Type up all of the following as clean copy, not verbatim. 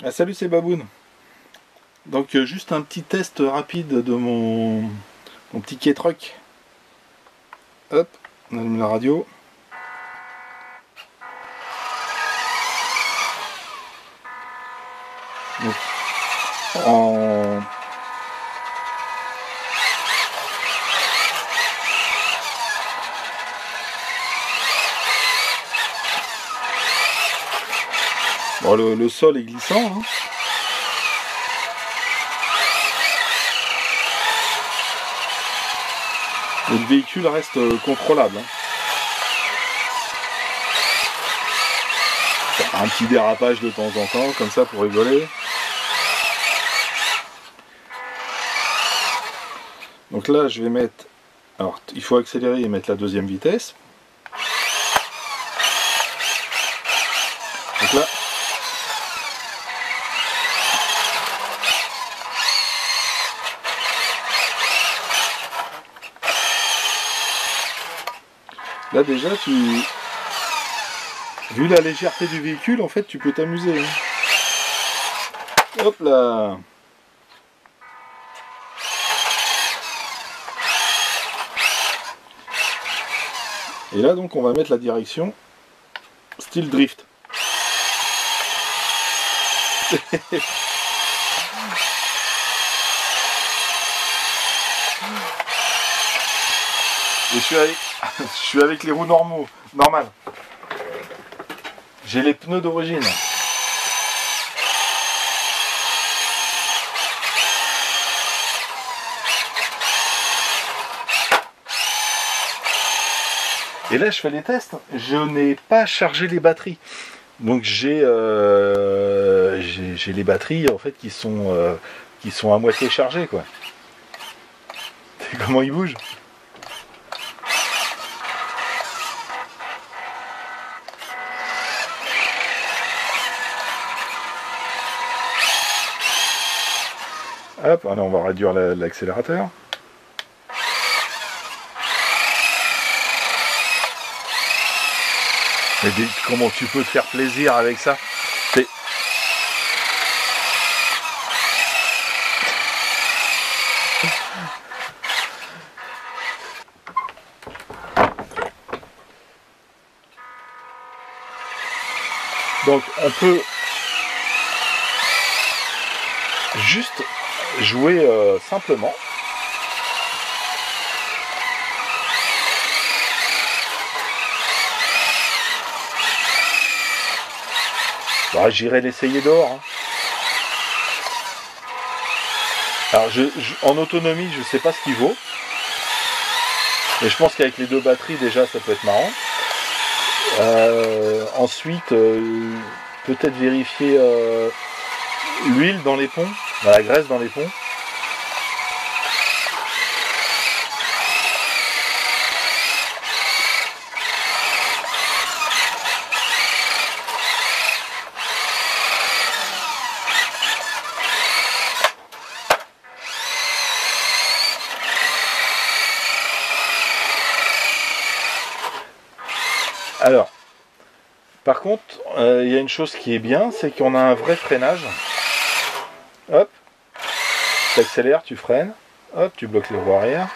Ah, salut, c'est Baboun. Donc juste un petit test rapide de mon petit K-Truck. Hop, on allume la radio. Donc, en... Bon, le sol est glissant, hein. Et le véhicule reste contrôlable, hein. Un petit dérapage de temps en temps, comme ça pour rigoler. Donc là, je vais mettre... Alors, il faut accélérer et mettre la deuxième vitesse. Donc là... Là déjà, vu la légèreté du véhicule, en fait, tu peux t'amuser, hein. Hop là. Et là, donc, on va mettre la direction style drift. Et je suis avec les roues normales. J'ai les pneus d'origine. Et là, je fais les tests. Je n'ai pas chargé les batteries. Donc j'ai les batteries en fait qui sont à moitié chargées, quoi. Comment ils bougent. Hop, allez, on va réduire l'accélérateur. Mais comment tu peux te faire plaisir avec ça? Donc on peut juste jouer simplement. Bah, j'irai l'essayer dehors, hein. Alors en autonomie, je sais pas ce qu'il vaut. Mais je pense qu'avec les deux batteries déjà ça peut être marrant. Ensuite, peut-être vérifier l'huile dans les ponts, la graisse dans les ponts. Alors, par contre, il y a une chose qui est bien, c'est qu'on a un vrai freinage. Hop, tu accélères, tu freines, hop, tu bloques les roues arrière.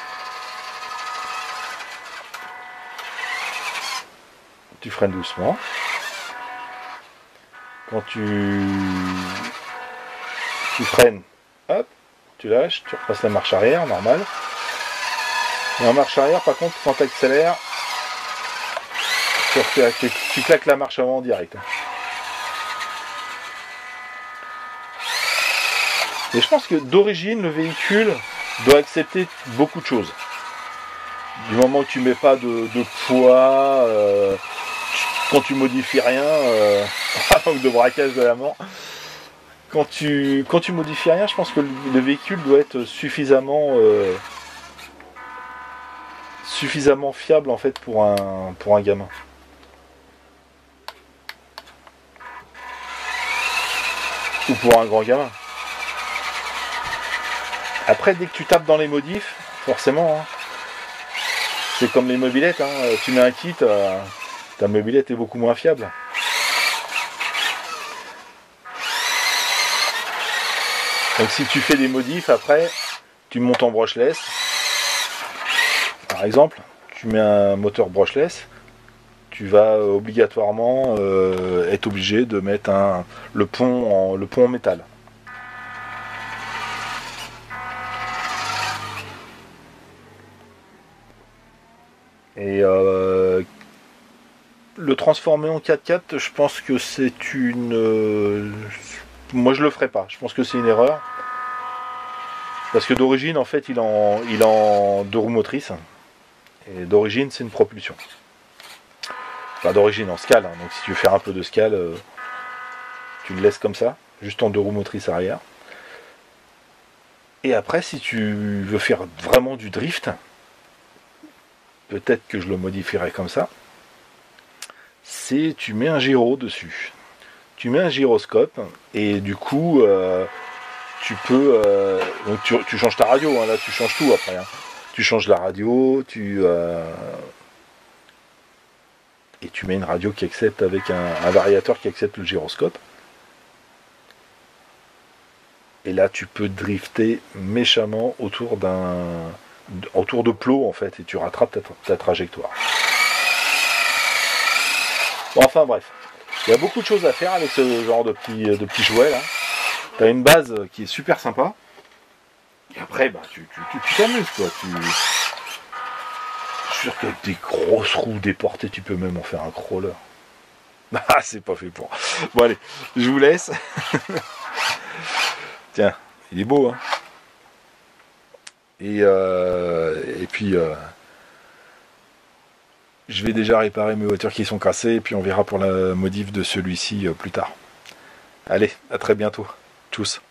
Tu freines doucement. Quand tu freines, hop, tu lâches, tu repasses la marche arrière, normal. Et en marche arrière, par contre, quand tu accélères, tu claques la marche avant en direct. Et je pense que d'origine, le véhicule doit accepter beaucoup de choses. Du moment que tu mets pas de poids, quand tu modifies rien, ou de braquage de la mort, quand tu modifies rien, je pense que le véhicule doit être suffisamment fiable en fait pour un gamin. Ou pour un grand gamin. Après, dès que tu tapes dans les modifs, forcément, hein, c'est comme les mobylettes, hein, tu mets un kit, ta mobylette est beaucoup moins fiable. Donc si tu fais des modifs, après, tu montes en brushless. Par exemple, tu mets un moteur brushless, tu vas obligatoirement être obligé de mettre le pont en métal. Et le transformer en 4x4, je pense que c'est une... moi je le ferai pas, je pense que c'est une erreur. Parce que d'origine, en fait, il est en 2 roues motrices. Et d'origine, c'est une propulsion. Enfin, d'origine en scale, hein. Donc si tu veux faire un peu de scale, tu le laisses comme ça, juste en 2 roues motrices arrière. Et après, si tu veux faire vraiment du drift, peut-être que je le modifierai comme ça, c'est tu mets un gyro dessus. Tu mets un gyroscope, et du coup, tu peux... donc tu changes ta radio, hein, là tu changes tout après. Hein. Tu changes la radio, et tu mets une radio qui accepte avec un variateur qui accepte le gyroscope. Et là tu peux drifter méchamment autour de plots en fait, et tu rattrapes ta trajectoire. Bon, enfin bref, il y a beaucoup de choses à faire avec ce genre de petits jouets là. Tu as une base qui est super sympa. Et après, bah, tu t'amuses quoi. Je suis sûr qu'avec des grosses roues déportées, tu peux même en faire un crawler. Ah, c'est pas fait pour. Bon allez, je vous laisse. Tiens, il est beau, hein. Et puis, je vais déjà réparer mes voitures qui sont cassées, et puis on verra pour la modif de celui-ci plus tard. Allez, à très bientôt. Tchuss.